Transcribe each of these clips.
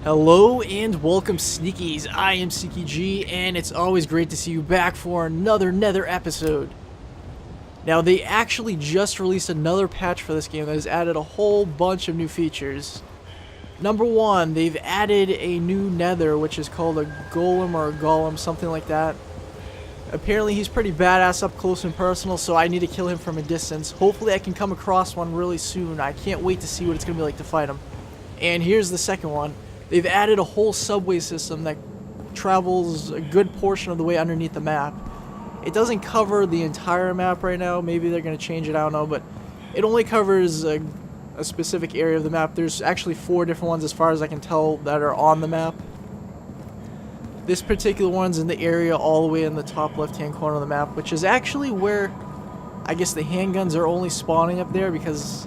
Hello and welcome, Sneakies. I am Sneaky G, and it's always great to see you back for another Nether episode. Now, they actually just released another patch for this game that has added a whole bunch of new features. Number one, they've added a new Nether, which is called a golem or a golem, something like that. Apparently, he's pretty badass up close and personal, so I need to kill him from a distance. Hopefully, I can come across one really soon. I can't wait to see what it's going to be like to fight him. And here's the second one. They've added a whole subway system that travels a good portion of the way underneath the map. It doesn't cover the entire map right now. Maybe they're going to change it, I don't know. But it only covers a specific area of the map. There's actually 4 different ones as far as I can tell that are on the map. This particular one's in the area all the way in the top left-hand corner of the map, which is actually where I guess the handguns are only spawning up there, because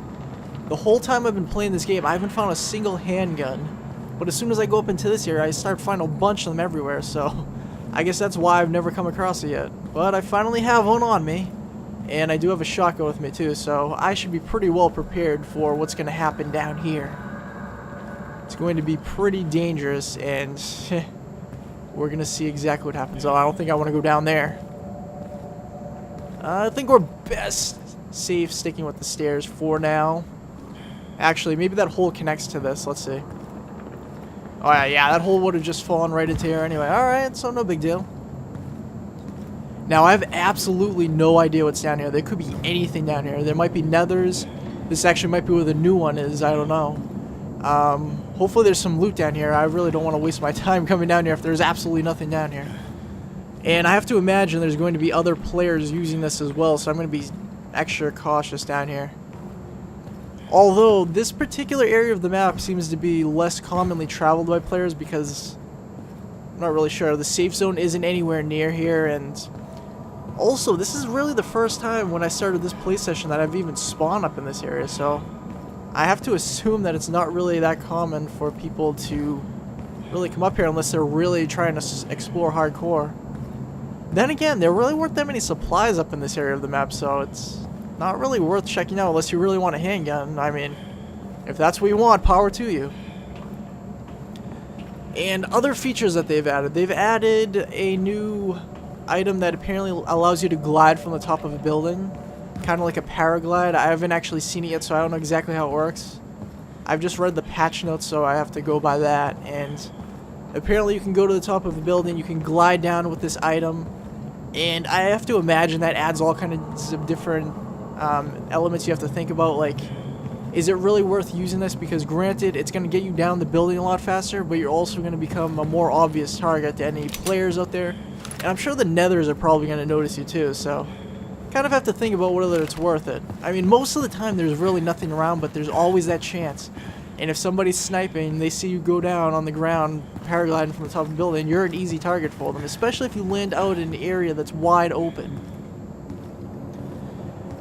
the whole time I've been playing this game, I haven't found a single handgun. But as soon as I go up into this area, I start finding a bunch of them everywhere, so I guess that's why I've never come across it yet. But I finally have one on me, and I do have a shotgun with me too, so I should be pretty well prepared for what's going to happen down here. It's going to be pretty dangerous, and we're going to see exactly what happens. Oh, I don't think I want to go down there. I think we're best safe sticking with the stairs for now. Actually, maybe that hole connects to this. Let's see. Oh yeah, that hole would have just fallen right into here anyway. Alright, so no big deal. Now, I have absolutely no idea what's down here. There could be anything down here. There might be nethers. This actually might be where the new one is. I don't know. Hopefully there's some loot down here. I really don't want to waste my time coming down here if there's absolutely nothing down here. And I have to imagine there's going to be other players using this as well, so I'm going to be extra cautious down here. Although, this particular area of the map seems to be less commonly traveled by players because I'm not really sure. The safe zone isn't anywhere near here, and also, this is really the first time when I started this play session that I've even spawned up in this area, so I have to assume that it's not really that common for people to really come up here unless they're really trying to explore hardcore. Then again, there really weren't that many supplies up in this area of the map, so it's not really worth checking out unless you really want a handgun. I mean, if that's what you want, power to you. And other features that they've added a new item that apparently allows you to glide from the top of a building, kind of like a paraglide. I haven't actually seen it yet, so I don't know exactly how it works. I've just read the patch notes, so I have to go by that. And apparently you can go to the top of a building, you can glide down with this item, and I have to imagine that adds all kinds of different elements you have to think about, like, is it really worth using this? Because granted, it's going to get you down the building a lot faster, but you're also going to become a more obvious target to any players out there. And I'm sure the nethers are probably going to notice you too, so kind of have to think about whether it's worth it. I mean, most of the time there's really nothing around, but there's always that chance. And if somebody's sniping, they see you go down on the ground, paragliding from the top of the building, you're an easy target for them, especially if you land out in an area that's wide open.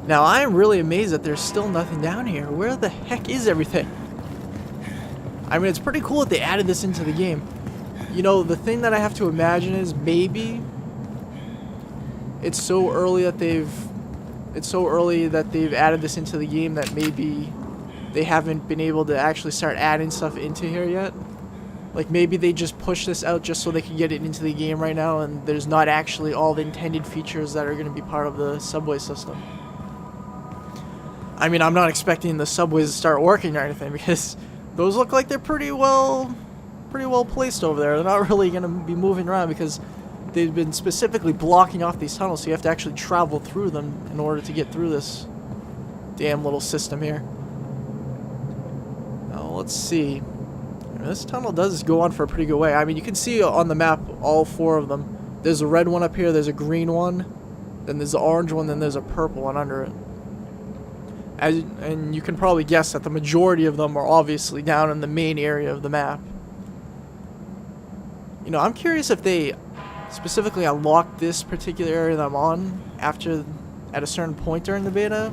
Now, I am really amazed that there's still nothing down here. Where the heck is everything? I mean, it's pretty cool that they added this into the game. You know, the thing that I have to imagine is maybe it's so early that they've added this into the game that maybe they haven't been able to actually start adding stuff into here yet. Like, maybe they just push this out just so they can get it into the game right now, and there's not actually all the intended features that are going to be part of the subway system. I mean, I'm not expecting the subways to start working or anything, because those look like they're pretty well placed over there. They're not really going to be moving around because they've been specifically blocking off these tunnels, so you have to actually travel through them in order to get through this damn little system here. Now, let's see. This tunnel does go on for a pretty good way. I mean, you can see on the map all 4 of them. There's a red one up here, there's a green one, then there's an orange one, then there's a purple one under it. And you can probably guess that the majority of them are obviously down in the main area of the map. You know, I'm curious if they specifically unlock this particular area that I'm on at a certain point during the beta,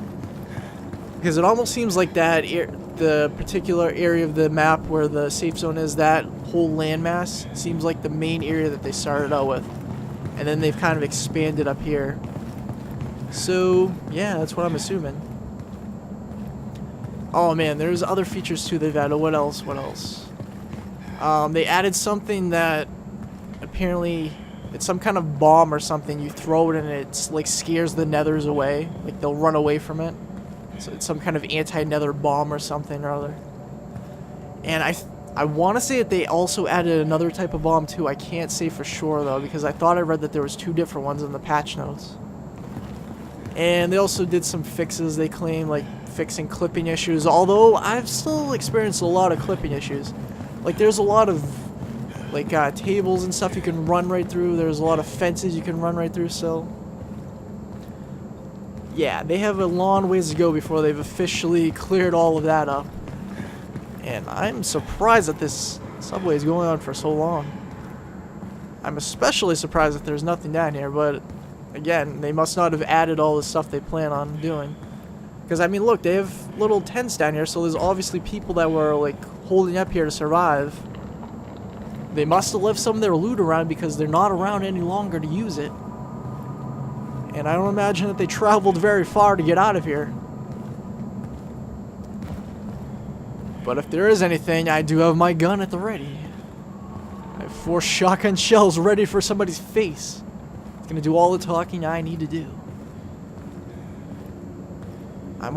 because it almost seems like that the particular area of the map where the safe zone is, that whole landmass seems like the main area that they started out with, and then they've kind of expanded up here. So yeah, that's what I'm assuming. Oh man, there's other features too they've added. What else? They added something that apparently it's some kind of bomb or something. You throw it and it's like scares the nethers away. Like they'll run away from it. So it's some kind of anti-nether bomb or something or other. And I want to say that they also added another type of bomb too. I can't say for sure though, because I thought I read that there was 2 different ones in the patch notes. And they also did some fixes, they claim, like fixing clipping issues, although I've still experienced a lot of clipping issues. Like there's a lot of like tables and stuff you can run right through. There's a lot of fences you can run right through. So yeah, they have a long ways to go before they've officially cleared all of that up. And I'm surprised that this subway is going on for so long. I'm especially surprised that there's nothing down here, but again, they must not have added all the stuff they plan on doing. Because I mean, look, they have little tents down here, so there's obviously people that were like holding up here to survive. They must have left some of their loot around because they're not around any longer to use it. And I don't imagine that they traveled very far to get out of here. But if there is anything, I do have my gun at the ready. I have 4 shotgun shells ready for somebody's face. It's gonna do all the talking I need to do. I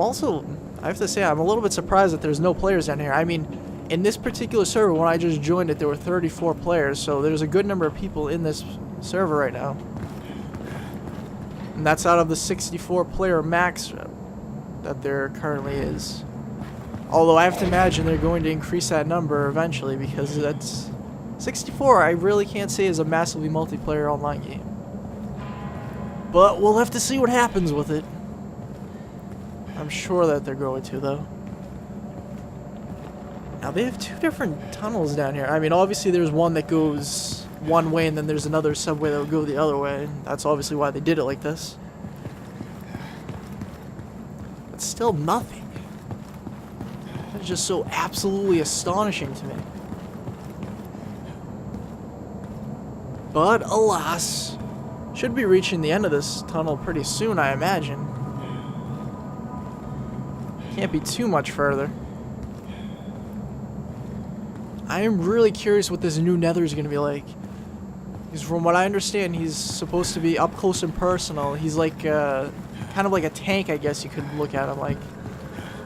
have to say, I'm a little bit surprised that there's no players down here. I mean, in this particular server, when I just joined it, there were 34 players, so there's a good number of people in this server right now. And that's out of the 64 player max that there currently is. Although I have to imagine they're going to increase that number eventually, because that's 64, I really can't say is a massively multiplayer online game. But we'll have to see what happens with it. I'm sure that they're going to, though. Now, they have 2 different tunnels down here. I mean, obviously there's one that goes one way, and then there's another subway that will go the other way. That's obviously why they did it like this. But still nothing. That's just so absolutely astonishing to me. But, alas, should be reaching the end of this tunnel pretty soon, I imagine. Can't be too much further. I am really curious what this new Nether is going to be like. Because from what I understand, he's supposed to be up close and personal. He's like, kind of like a tank, I guess you could look at him like.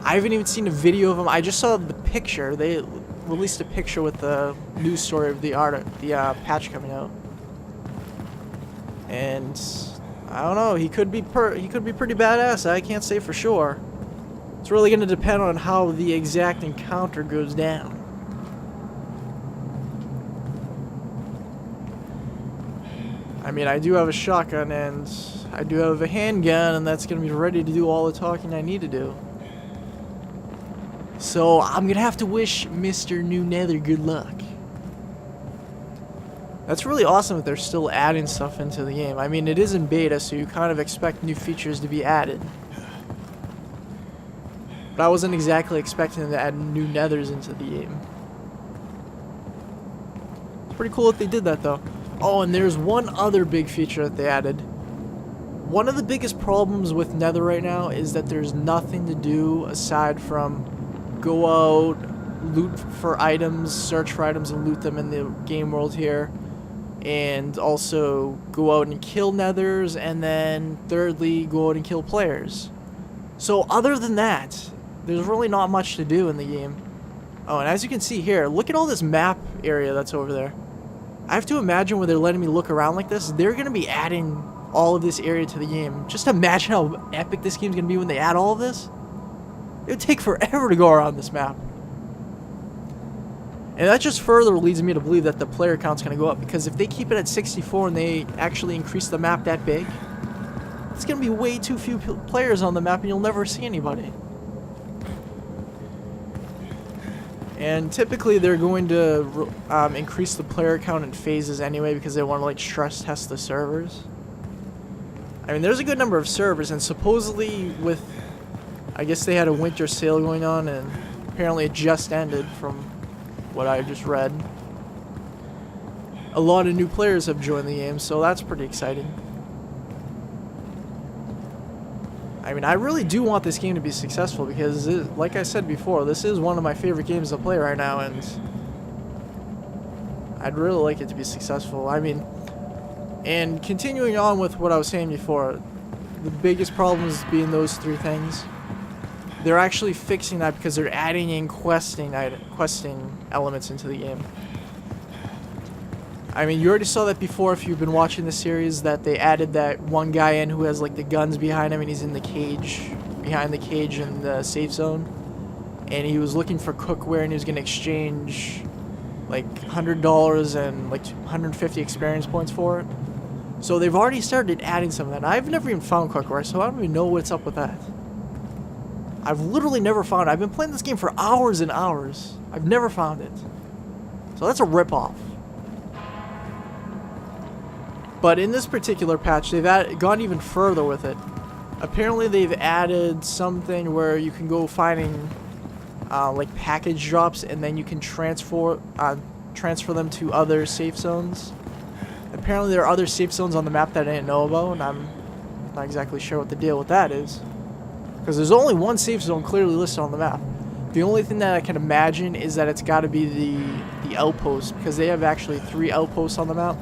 I haven't even seen a video of him. I just saw the picture. They released a picture with the news story of the patch coming out. And I don't know. He could be pretty badass. I can't say for sure. It's really going to depend on how the exact encounter goes down. I mean, I do have a shotgun and I do have a handgun, and that's going to be ready to do all the talking I need to do. So I'm going to have to wish Mr. New Nether good luck. That's really awesome that they're still adding stuff into the game. I mean, it is in beta, so you kind of expect new features to be added. But I wasn't exactly expecting them to add new nethers into the game. It's pretty cool that they did that, though. Oh, and there's one other big feature that they added. One of the biggest problems with Nether right now is that there's nothing to do aside from go out, loot for items, search for items and loot them in the game world here. And also go out and kill Nethers, and then thirdly, go out and kill players. So other than that, there's really not much to do in the game. Oh, and as you can see here, look at all this map area that's over there. I have to imagine when they're letting me look around like this, they're going to be adding all of this area to the game. Just imagine how epic this game's going to be when they add all of this. It would take forever to go around this map. And that just further leads me to believe that the player count's going to go up, because if they keep it at 64 and they actually increase the map that big, it's going to be way too few players on the map and you'll never see anybody. And typically they're going to increase the player count in phases anyway, because they want to like stress test the servers. I mean, there's a good number of servers, and supposedly with, I guess they had a winter sale going on, and apparently it just ended from what I just read. A lot of new players have joined the game, so that's pretty exciting. I mean, I really do want this game to be successful, because like I said before, this is one of my favorite games to play right now, and I'd really like it to be successful. I mean, and continuing on with what I was saying before, the biggest problems being those three things. They're actually fixing that because they're adding in questing elements into the game. I mean, you already saw that before if you've been watching the series, that they added that one guy in who has like the guns behind him and he's in the cage, behind the cage in the safe zone. And he was looking for cookware and he was going to exchange like $100 and like 150 experience points for it. So they've already started adding some of that. I've never even found cookware, so I don't even know what's up with that. I've literally never found it. I've been playing this game for hours and hours. I've never found it. So that's a ripoff. But in this particular patch, they've gone even further with it. Apparently they've added something where you can go finding like package drops and then you can transfer them to other safe zones. Apparently there are other safe zones on the map that I didn't know about, and I'm not exactly sure what the deal with that is. Because there's only one safe zone clearly listed on the map. The only thing that I can imagine is that it's got to be the outpost, because they have actually 3 outposts on the map.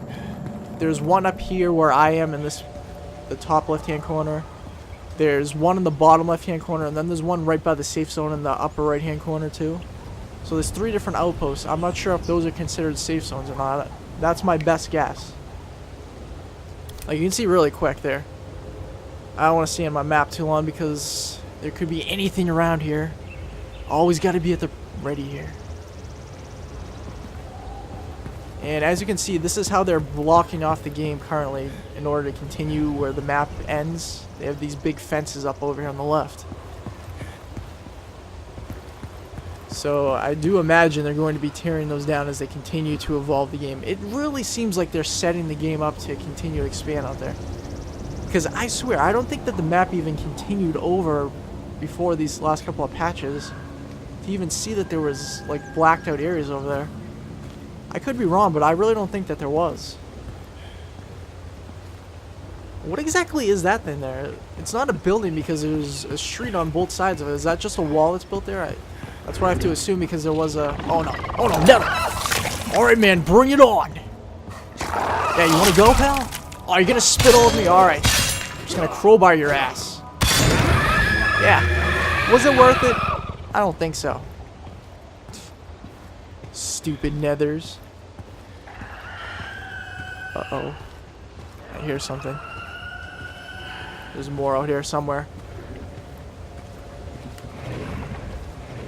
There's one up here where I am in the top left-hand corner. There's one in the bottom left-hand corner, and then there's one right by the safe zone in the upper right-hand corner too. So there's 3 different outposts. I'm not sure if those are considered safe zones or not. That's my best guess. Like you can see really quick there. I don't want to stay on my map too long because there could be anything around here. Always got to be at the ready here. And as you can see, this is how they're blocking off the game currently in order to continue where the map ends. They have these big fences up over here on the left. So I do imagine they're going to be tearing those down as they continue to evolve the game. It really seems like they're setting the game up to continue to expand out there. Because I swear, I don't think that the map even continued over before these last couple of patches to even see that there was like blacked out areas over there. I could be wrong, but I really don't think that there was. What exactly is that thing there? It's not a building because there's a street on both sides of it. Is that just a wall that's built there? That's what I have to assume because there was a... Oh no. Oh no, never! Alright man, bring it on! Yeah, you wanna go, pal? Oh, you're gonna spit all over me? Alright. I'm just gonna crowbar your ass. Yeah. Was it worth it? I don't think so. Stupid nethers. Uh-oh. I hear something. There's more out here somewhere.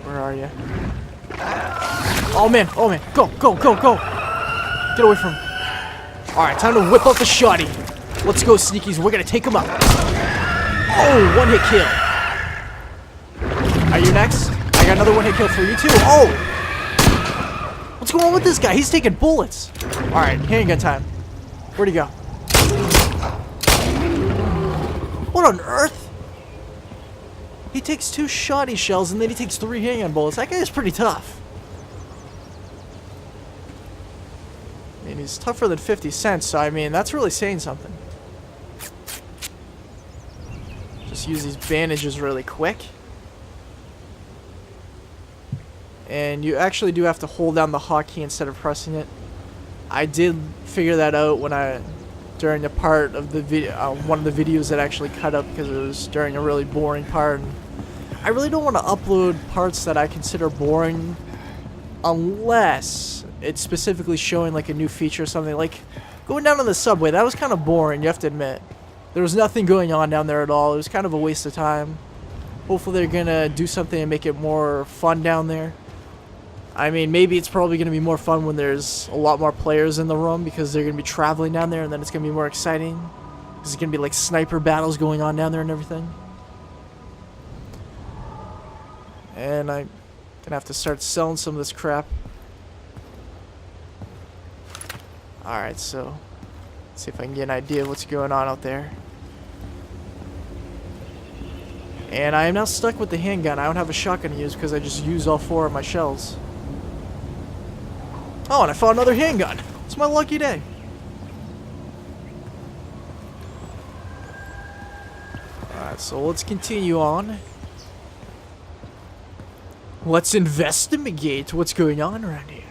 Where are you? Oh man, go, go, go, go! Get away from him. Alright, time to whip out the shotty. Let's go, sneakies, we're gonna take him out. Oh, one hit kill. Are you next? I got another one hit kill for you too. Oh! What's going on with this guy? He's taking bullets. Alright, handgun time. Where'd he go? What on earth? He takes 2 shotty shells and then he takes 3 handgun bullets. That guy is pretty tough. I mean, he's tougher than 50 cents, so I mean, that's really saying something. Just use these bandages really quick. And you actually do have to hold down the hotkey instead of pressing it. I did figure that out when during the part of the video, one of the videos that actually cut up because it was during a really boring part. And I really don't want to upload parts that I consider boring unless it's specifically showing like a new feature or something. Like going down on the subway, that was kind of boring, you have to admit. There was nothing going on down there at all. It was kind of a waste of time. Hopefully they're gonna do something and make it more fun down there. I mean, maybe it's probably going to be more fun when there's a lot more players in the room because they're going to be traveling down there and then it's going to be more exciting. Because it's going to be like sniper battles going on down there and everything. And I'm going to have to start selling some of this crap. Alright, so let's see if I can get an idea of what's going on out there. And I am now stuck with the handgun. I don't have a shotgun to use because I just used all 4 of my shells. Oh, and I found another handgun. It's my lucky day. Alright, so let's continue on. Let's investigate what's going on around here.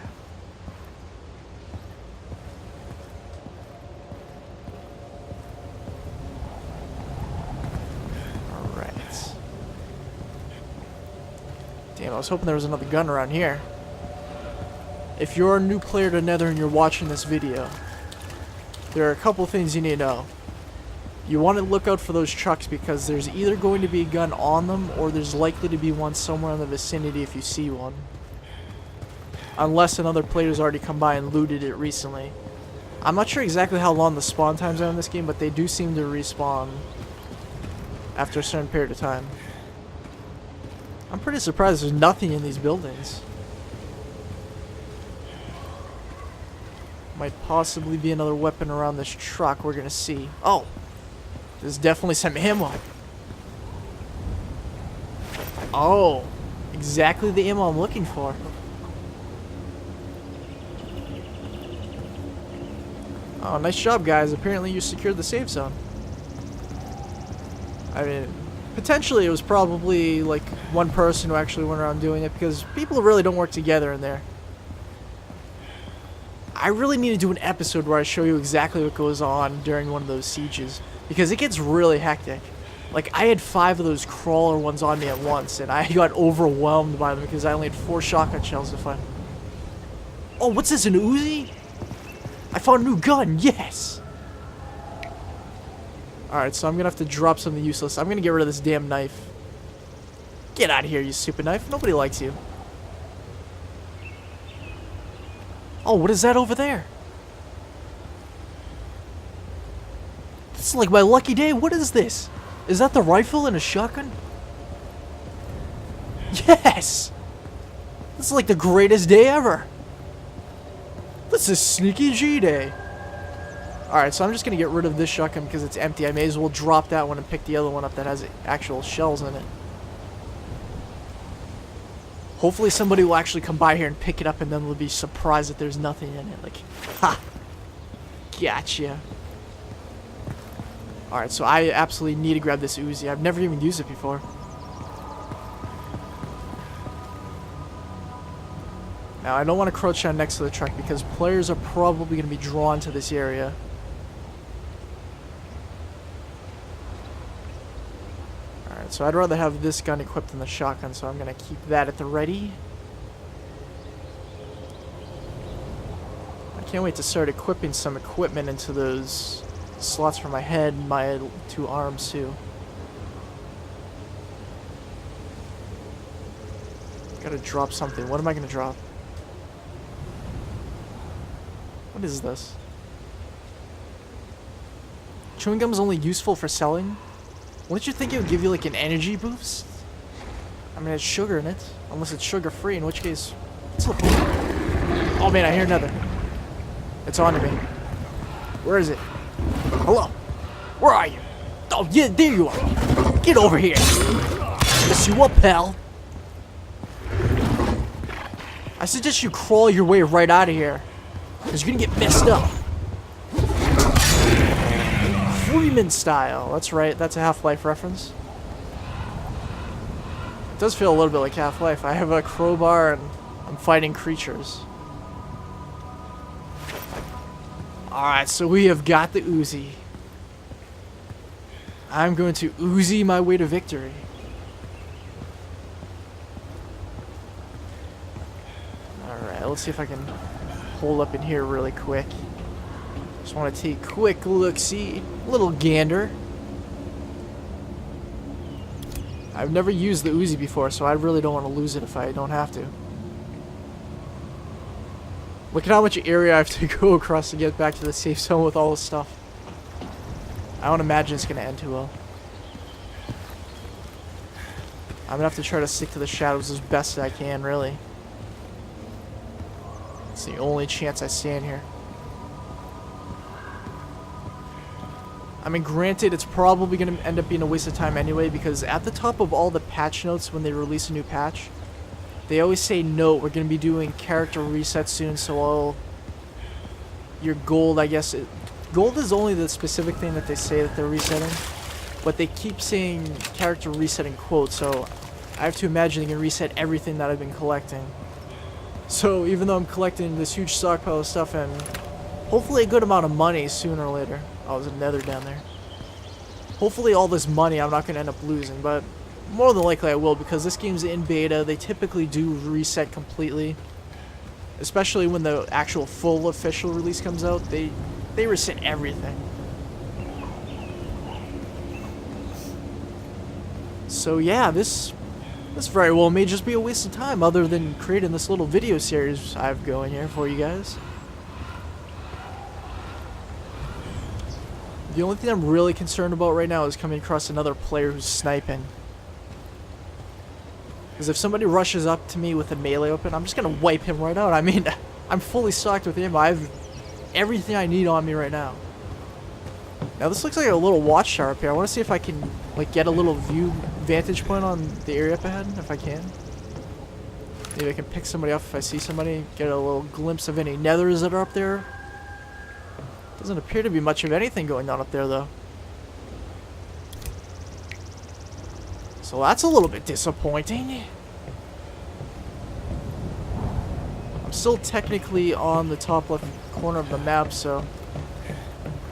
I was hoping there was another gun around here. If you're a new player to Nether and you're watching this video, there are a couple things you need to know. You want to look out for those trucks because there's either going to be a gun on them or there's likely to be one somewhere in the vicinity if you see one. Unless another player's already come by and looted it recently. I'm not sure exactly how long the spawn times are in this game, but they do seem to respawn after a certain period of time. I'm pretty surprised there's nothing in these buildings. Might possibly be another weapon around this truck. We're gonna see. Oh! There's definitely some ammo. Oh! Exactly the ammo I'm looking for. Oh, nice job, guys. Apparently you secured the safe zone. I mean, potentially it was probably like one person who actually went around doing it because people really don't work together in there. I really need to do an episode where I show you exactly what goes on during one of those sieges because it gets really hectic. Like, I had 5 of those crawler ones on me at once and I got overwhelmed by them because I only had 4 shotgun shells to find. Oh, what's this, an Uzi? I found a new gun, yes! Alright, so I'm gonna have to drop something useless. I'm gonna get rid of this damn knife. Get out of here, you stupid knife. Nobody likes you. Oh, what is that over there? This is like my lucky day. What is this? Is that the rifle and a shotgun? Yes! This is like the greatest day ever. This is Sneaky G Day. Alright, so I'm just going to get rid of this shotgun because it's empty. I may as well drop that one and pick the other one up that has actual shells in it. Hopefully somebody will actually come by here and pick it up and then they'll be surprised that there's nothing in it. Like, ha! Gotcha. Alright, so I absolutely need to grab this Uzi. I've never even used it before. Now, I don't want to crouch down next to the truck because players are probably going to be drawn to this area. Alright, so I'd rather have this gun equipped than the shotgun, so I'm going to keep that at the ready. I can't wait to start equipping some equipment into those slots for my head and my 2 arms, too. Gotta drop something. What am I going to drop? What is this? Chewing gum is only useful for selling? Wouldn't you think it would give you like an energy boost? I mean, it's sugar in it. Unless it's sugar free, in which case... Oh man, I hear Nether. It's on to me. Where is it? Hello? Where are you? Oh yeah, there you are. Get over here. Mess you up, pal. I suggest you crawl your way right out of here. Because you're going to get messed up. Freeman style. That's right. That's a Half-Life reference. It does feel a little bit like Half-Life. I have a crowbar and I'm fighting creatures. Alright, so we have got the Uzi. I'm going to Uzi my way to victory. Alright, let's see if I can hold up in here really quick. Just want to take a quick look-see. Little gander. I've never used the Uzi before, so I really don't want to lose it if I don't have to. Look at how much area I have to go across to get back to the safe zone with all this stuff. I don't imagine it's going to end too well. I'm going to have to try to stick to the shadows as best I can, really. It's the only chance I stand here. I mean, granted, it's probably going to end up being a waste of time anyway, because at the top of all the patch notes when they release a new patch, they always say, note, we're going to be doing character resets soon, so all your gold, I guess, gold is only the specific thing that they say that they're resetting, but they keep saying character resetting quotes, so I have to imagine they can reset everything that I've been collecting. So even though I'm collecting this huge stockpile of stuff and hopefully a good amount of money sooner or later. Oh, there's a Nether down there. Hopefully all this money I'm not going to end up losing, but More than likely I will, because this game's in beta. They typically do reset completely. Especially when the actual full official release comes out, they reset everything. So yeah, this very well may just be a waste of time, other than creating this little video series I have going here for you guys. The only thing I'm really concerned about right now is coming across another player who's sniping. Because if somebody rushes up to me with a melee weapon, I'm just going to wipe him right out. I mean, I'm fully stocked with ammo. I have everything I need on me right now. Now this looks like a little watchtower up here. I want to see if I can like get a little vantage point on the area up ahead, if I can. Maybe I can pick somebody up if I see somebody, get a little glimpse of any nethers that are up there. Doesn't appear to be much of anything going on up there though. So that's a little bit disappointing. I'm still technically on the top left corner of the map, so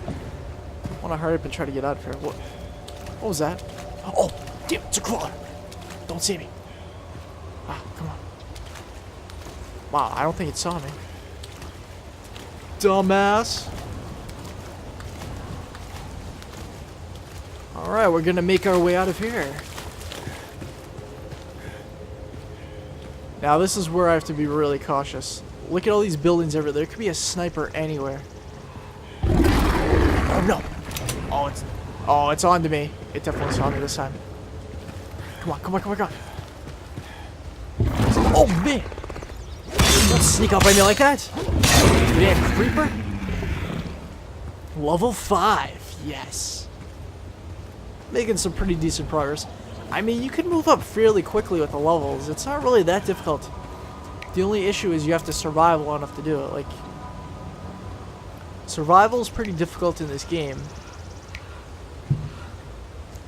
I want to hurry up and try to get out of here. What was that? Oh, damn, it's a crawler. Don't see me. Ah, come on. Wow, I don't think it saw me. Dumbass. Alright, we're gonna make our way out of here. Now this is where I have to be really cautious. Look at all these buildings everywhere. There could be a sniper anywhere. Oh no! Oh, it's on to me. It definitely saw me this time. Come on, come on, come on, come on. Oh man! Don't sneak up on me like that! You damn creeper! Level 5, yes. Making some pretty decent progress. I mean, you can move up fairly quickly with the levels. It's not really that difficult. The only issue is you have to survive long enough to do it. Like, survival is pretty difficult in this game.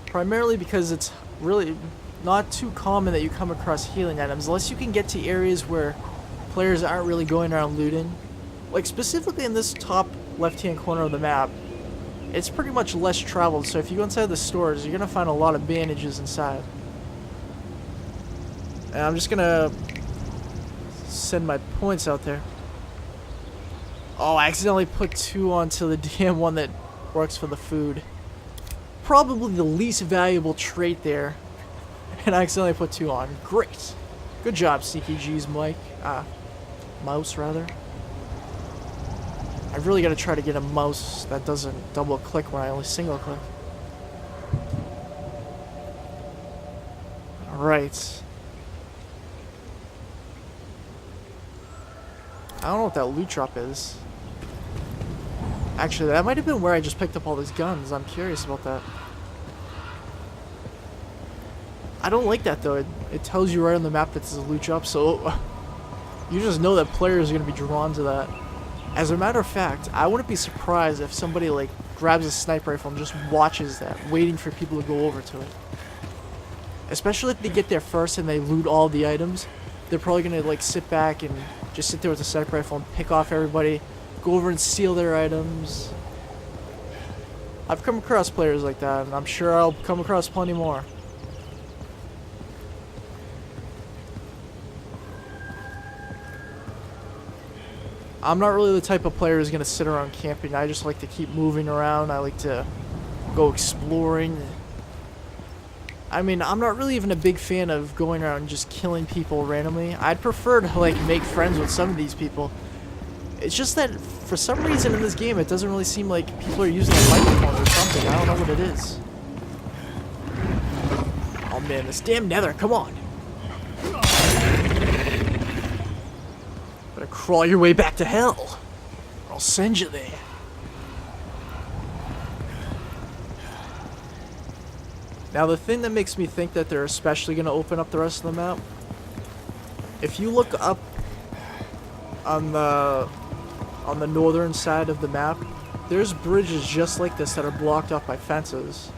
Primarily because it's really not too common that you come across healing items, unless you can get to areas where players aren't really going around looting. Like, specifically in this top left-hand corner of the map, it's pretty much less traveled, so if you go inside the stores, you're going to find a lot of bandages inside. And I'm just going to send my points out there. Oh, I accidentally put 2 onto the damn one that works for the food. Probably the least valuable trait there. And I accidentally put 2 on. Great. Good job, CKG's mouse, rather. I've really got to try to get a mouse that doesn't double click when I only single click. Alright. I don't know what that loot drop is. Actually, that might have been where I just picked up all these guns. I'm curious about that. I don't like that though. It tells you right on the map that there's a loot drop, so you just know that players are going to be drawn to that. As a matter of fact, I wouldn't be surprised if somebody like grabs a sniper rifle and just watches that, waiting for people to go over to it. Especially if they get there first and they loot all the items, they're probably gonna like sit back and just sit there with a sniper rifle and pick off everybody, go over and steal their items. I've come across players like that, and I'm sure I'll come across plenty more. I'm not really the type of player who's going to sit around camping. I just like to keep moving around. I like to go exploring. I mean, I'm not really even a big fan of going around and just killing people randomly. I'd prefer to like make friends with some of these people. It's just that for some reason in this game it doesn't really seem like people are using a microphone or something. I don't know what it is. Oh man, this damn Nether, come on. Better crawl your way back to hell, or I'll send you there. Now the thing that makes me think that they're especially going to open up the rest of the map, if you look up on the northern side of the map, there's bridges just like this that are blocked off by fences.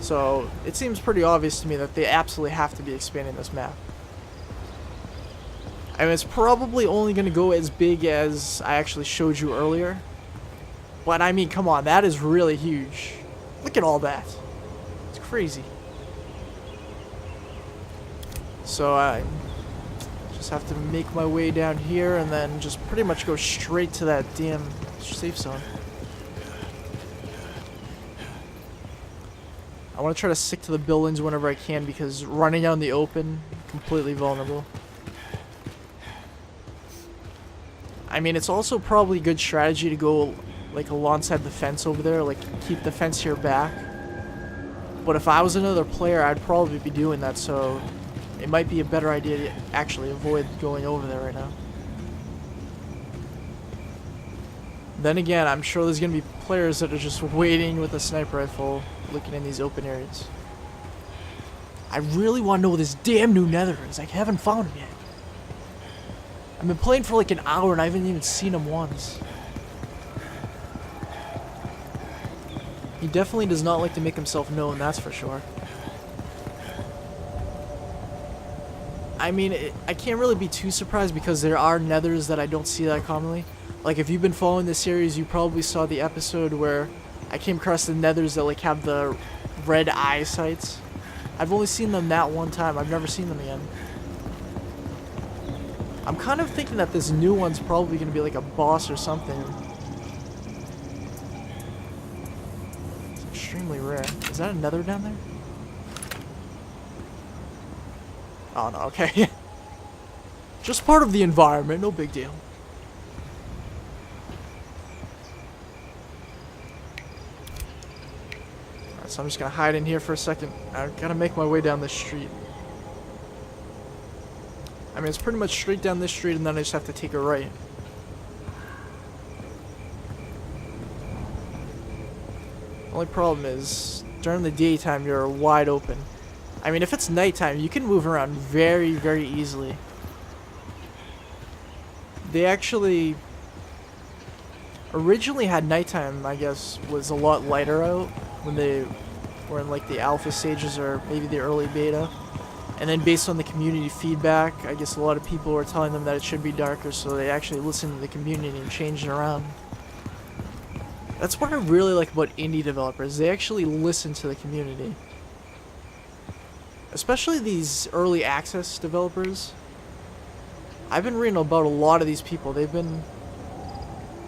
So it seems pretty obvious to me that they absolutely have to be expanding this map. I mean, it's probably only going to go as big as I actually showed you earlier. But I mean, come on, that is really huge. Look at all that. It's crazy. So I just have to make my way down here and then just pretty much go straight to that damn safe zone. I want to try to stick to the buildings whenever I can because running out in the open, completely vulnerable. I mean, it's also probably a good strategy to go like alongside the fence over there, like keep the fence here back. But if I was another player, I'd probably be doing that, so it might be a better idea to actually avoid going over there right now. Then again, I'm sure there's going to be players that are just waiting with a sniper rifle looking in these open areas. I really want to know where this damn new Nether is. I haven't found him yet. I've been playing for like an hour and I haven't even seen him once. He definitely does not like to make himself known, that's for sure. I mean, I can't really be too surprised because there are Nethers that I don't see that commonly. Like, if you've been following this series, you probably saw the episode where I came across the Nethers that, like, have the red eye sights. I've only seen them that one time. I've never seen them again. I'm kind of thinking that this new one's probably going to be, like, a boss or something. It's extremely rare. Is that a Nether down there? Oh, no, okay. Just part of the environment, no big deal. Alright, so I'm just gonna hide in here for a second. I gotta make my way down this street. I mean, it's pretty much straight down this street and then I just have to take a right. Only problem is, during the daytime, you're wide open. I mean, if it's nighttime, you can move around very, very easily. They actually originally had nighttime, I guess, was a lot lighter out when they were in like the alpha stages or maybe the early beta. And then based on the community feedback, I guess a lot of people were telling them that it should be darker, so they actually listened to the community and changed it around. That's what I really like about indie developers. They actually listen to the community. Especially these early access developers. I've been reading about a lot of these people. They've been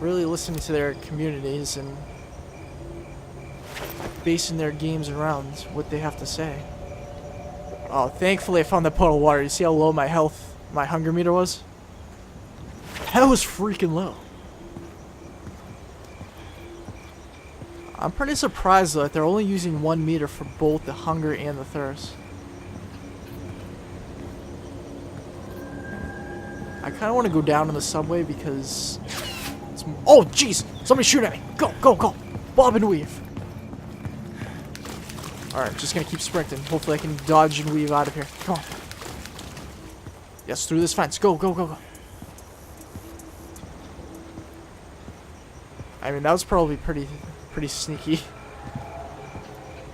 really listening to their communities and basing their games around what they have to say. Oh, thankfully I found that puddle of water. You see how low my hunger meter was? That was freaking low. I'm pretty surprised though that they're only using 1 meter for both the hunger and the thirst. I kind of want to go down in the subway because it's... Oh, jeez! Somebody shoot at me! Go, go, go! Bob and weave! Alright, just gonna keep sprinting. Hopefully I can dodge and weave out of here. Come on. Yes, through this fence. Go, go, go, go. I mean, that was probably pretty sneaky.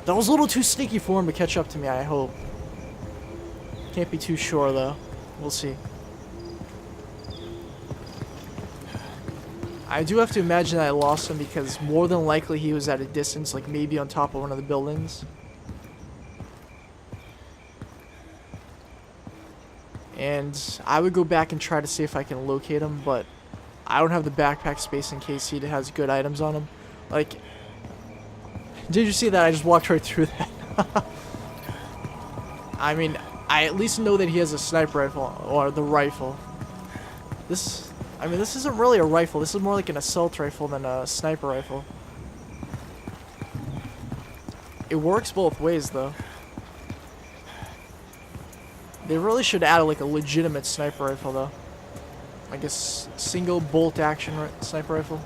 That was a little too sneaky for him to catch up to me, I hope. Can't be too sure, though. We'll see. I do have to imagine that I lost him because more than likely he was at a distance, like maybe on top of one of the buildings. And I would go back and try to see if I can locate him, but I don't have the backpack space in case he has good items on him. Like, did you see that? I just walked right through that. I mean, I at least know that he has a sniper rifle, or the rifle. I mean, this isn't really a rifle. This is more like an assault rifle than a sniper rifle. It works both ways, though. They really should add like a legitimate sniper rifle, though. Like a single bolt action sniper rifle.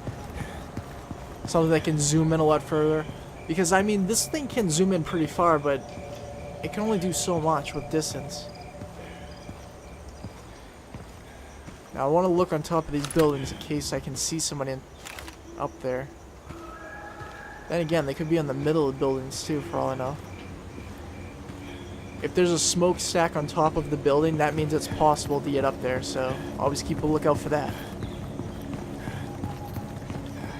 Something that can zoom in a lot further. Because, I mean, this thing can zoom in pretty far, but it can only do so much with distance. Now I want to look on top of these buildings in case I can see somebody up there. Then again, they could be in the middle of buildings too, for all I know. If there's a smokestack on top of the building, that means it's possible to get up there, so always keep a lookout for that.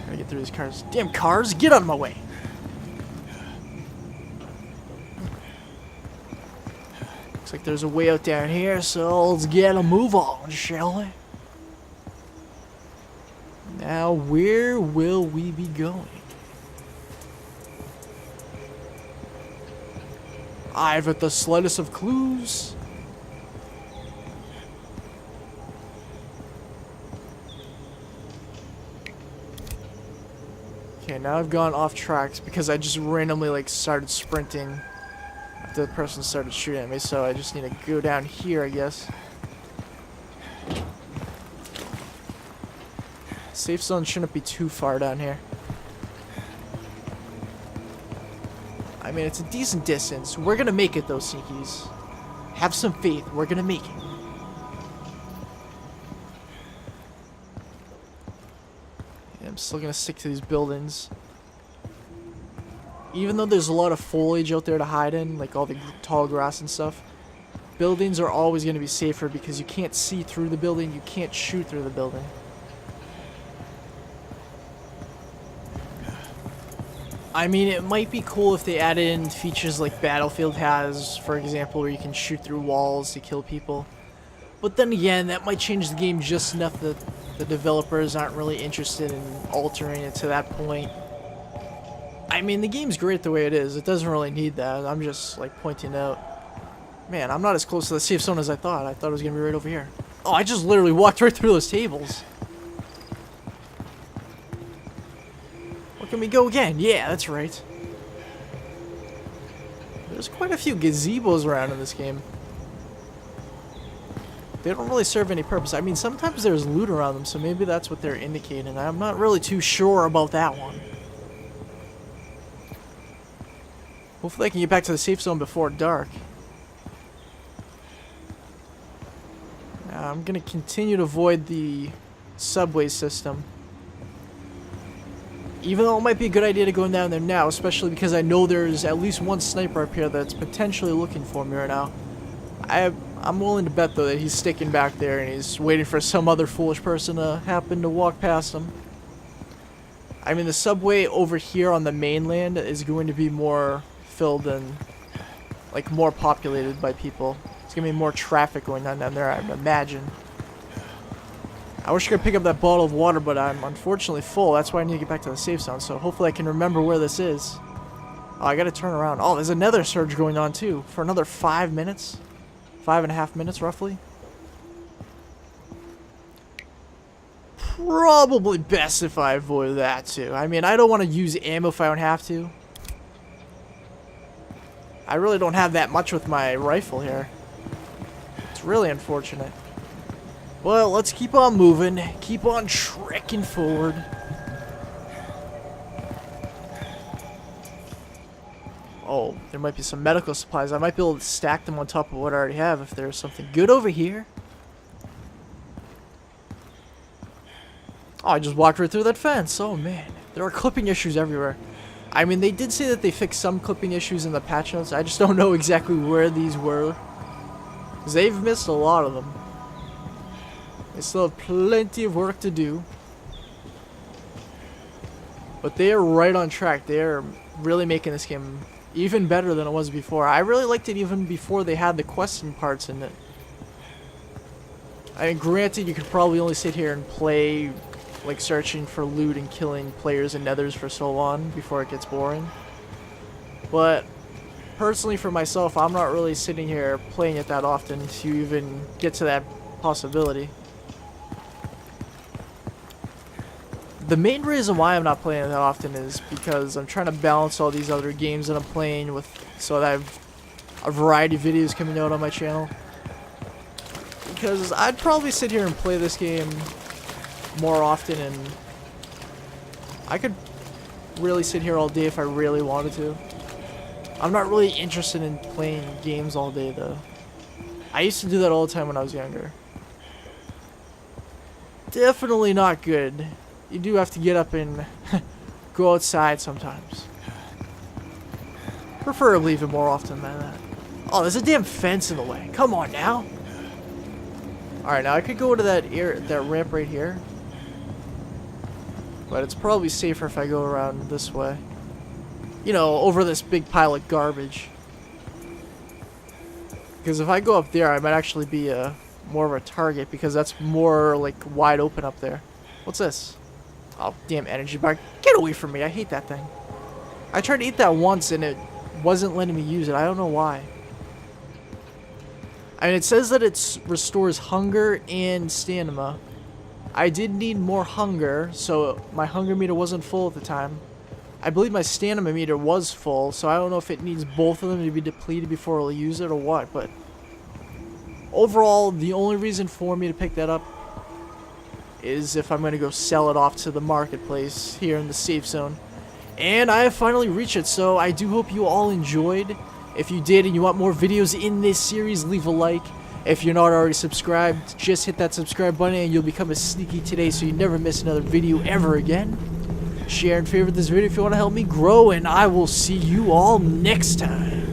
Gotta get through these cars. Damn cars, get out of my way! Looks like there's a way out down here, so let's get a move on, shall we? Now, where will we be going? I haven't the slightest of clues. Okay, now I've gone off tracks because I just randomly like started sprinting after the person started shooting at me, so I just need to go down here, I guess. Safe zone shouldn't be too far down here. I mean, it's a decent distance. We're gonna make it though, Sneakies. Have some faith, we're gonna make it. I'm still gonna stick to these buildings. Even though there's a lot of foliage out there to hide in, like all the tall grass and stuff, buildings are always gonna be safer because you can't see through the building, you can't shoot through the building. I mean, it might be cool if they added in features like Battlefield has, for example, where you can shoot through walls to kill people. But then again, that might change the game just enough that the developers aren't really interested in altering it to that point. I mean, the game's great the way it is. It doesn't really need that. I'm just, like, pointing out. Man, I'm not as close to the safe zone as I thought. I thought it was going to be right over here. Oh, I just literally walked right through those tables. Where can we go again? Yeah, that's right. There's quite a few gazebos around in this game. They don't really serve any purpose. I mean, sometimes there's loot around them, so maybe that's what they're indicating. I'm not really too sure about that one. Hopefully I can get back to the safe zone before dark. Now, I'm going to continue to avoid the subway system. Even though it might be a good idea to go down there now, especially because I know there's at least one sniper up here that's potentially looking for me right now. I'm willing to bet, though, that he's sticking back there and he's waiting for some other foolish person to happen to walk past him. I mean, the subway over here on the mainland is going to be more filled and, like, more populated by people. There's going to be more traffic going on down there, I imagine. I wish I could pick up that bottle of water, but I'm unfortunately full. That's why I need to get back to the safe zone, so hopefully I can remember where this is. Oh, I gotta turn around. Oh, there's another surge going on, too, for another 5 minutes. 5.5 minutes, roughly. Probably best if I avoid that, too. I mean, I don't want to use ammo if I don't have to. I really don't have that much with my rifle here. It's really unfortunate. Well, let's keep on moving. Keep on trekking forward. Oh, there might be some medical supplies. I might be able to stack them on top of what I already have if there's something good over here. Oh, I just walked right through that fence. Oh, man. There are clipping issues everywhere. I mean, they did say that they fixed some clipping issues in the patch notes. I just don't know exactly where these were. Because they've missed a lot of them. They still have plenty of work to do. But they are right on track. They are really making this game even better than it was before. I really liked it even before they had the questing parts in it. I mean, granted, you could probably only sit here and play, like, searching for loot and killing players in Nethers for so long before it gets boring. But personally, for myself, I'm not really sitting here playing it that often to even get to that possibility. The main reason why I'm not playing it that often is because I'm trying to balance all these other games that I'm playing with, so that I have a variety of videos coming out on my channel. Because I'd probably sit here and play this game more often, and I could really sit here all day if I really wanted to. I'm not really interested in playing games all day, though. I used to do that all the time when I was younger. Definitely not good. You do have to get up and go outside sometimes. Preferably even more often than that. Oh, there's a damn fence in the way. Come on now. Alright, now I could go to that ramp right here. But it's probably safer if I go around this way. You know, over this big pile of garbage. Because if I go up there, I might actually be more of a target, because that's more like wide open up there. What's this? Oh, damn energy bar. Get away from me. I hate that thing. I tried to eat that once and it wasn't letting me use it. I don't know why. I mean, it says that it restores hunger and stamina. I did need more hunger, so my hunger meter wasn't full at the time. I believe my stamina meter was full, so I don't know if it needs both of them to be depleted before I'll use it or what, but overall, the only reason for me to pick that up is if I'm going to go sell it off to the marketplace here in the safe zone. And I have finally reached it, so I do hope you all enjoyed. If you did and you want more videos in this series, leave a like. If you're not already subscribed, just hit that subscribe button and you'll become a sneaky today so you never miss another video ever again. Share and favorite this video if you want to help me grow, and I will see you all next time.